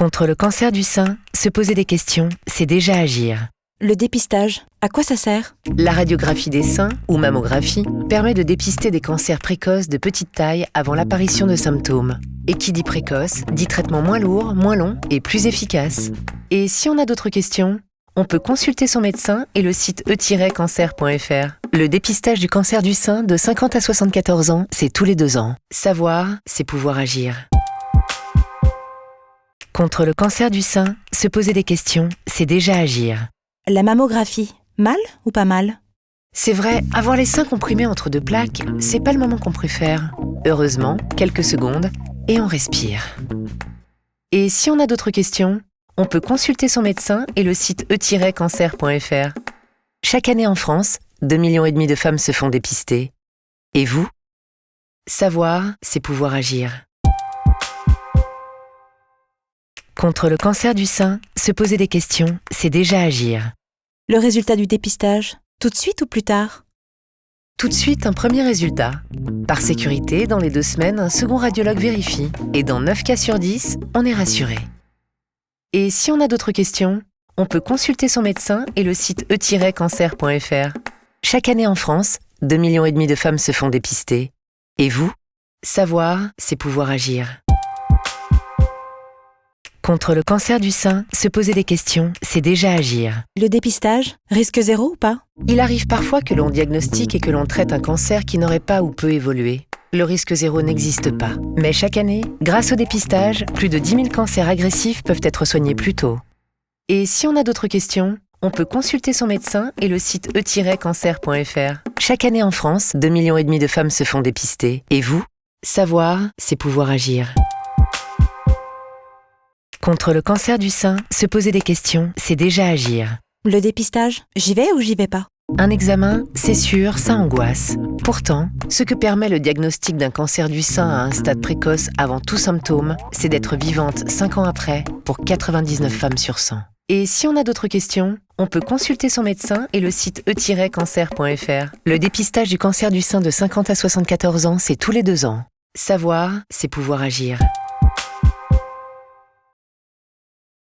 Contre le cancer du sein, se poser des questions, c'est déjà agir. Le dépistage, à quoi ça sert? La radiographie des seins, ou mammographie, permet de dépister des cancers précoces de petite taille avant l'apparition de symptômes. Et qui dit précoce, dit traitement moins lourd, moins long et plus efficace. Et si on a d'autres questions, on peut consulter son médecin et le site e-cancer.fr. Le dépistage du cancer du sein de 50 à 74 ans, c'est tous les 2 ans. Savoir, c'est pouvoir agir. Contre le cancer du sein, se poser des questions, c'est déjà agir. La mammographie, mal ou pas mal? C'est vrai, avoir les seins comprimés entre 2 plaques, c'est pas le moment qu'on préfère. Heureusement, quelques secondes, et on respire. Et si on a d'autres questions, on peut consulter son médecin et le site e-cancer.fr. Chaque année en France, 2,5 millions de femmes se font dépister. Et vous? Savoir, c'est pouvoir agir. Contre le cancer du sein, se poser des questions, c'est déjà agir. Le résultat du dépistage, tout de suite ou plus tard? Tout de suite, un premier résultat. Par sécurité, dans les 2 semaines, un second radiologue vérifie. Et dans 9 cas sur 10, on est rassuré. Et si on a d'autres questions, on peut consulter son médecin et le site e-cancer.fr. Chaque année en France, 2,5 millions de femmes se font dépister. Et vous? Savoir, c'est pouvoir agir. Contre le cancer du sein, se poser des questions, c'est déjà agir. Le dépistage, risque zéro ou pas? Il arrive parfois que l'on diagnostique et que l'on traite un cancer qui n'aurait pas ou peut évoluer. Le risque zéro n'existe pas. Mais chaque année, grâce au dépistage, plus de 10 000 cancers agressifs peuvent être soignés plus tôt. Et si on a d'autres questions, on peut consulter son médecin et le site e-cancer.fr. Chaque année en France, 2,5 millions de femmes se font dépister. Et vous? Savoir, c'est pouvoir agir. Contre le cancer du sein, se poser des questions, c'est déjà agir. Le dépistage, j'y vais ou j'y vais pas? Un examen, c'est sûr, ça angoisse. Pourtant, ce que permet le diagnostic d'un cancer du sein à un stade précoce avant tout symptôme, c'est d'être vivante 5 ans après pour 99 femmes sur 100. Et si on a d'autres questions, on peut consulter son médecin et le site e-cancer.fr. Le dépistage du cancer du sein de 50 à 74 ans, c'est tous les 2 ans. Savoir, c'est pouvoir agir.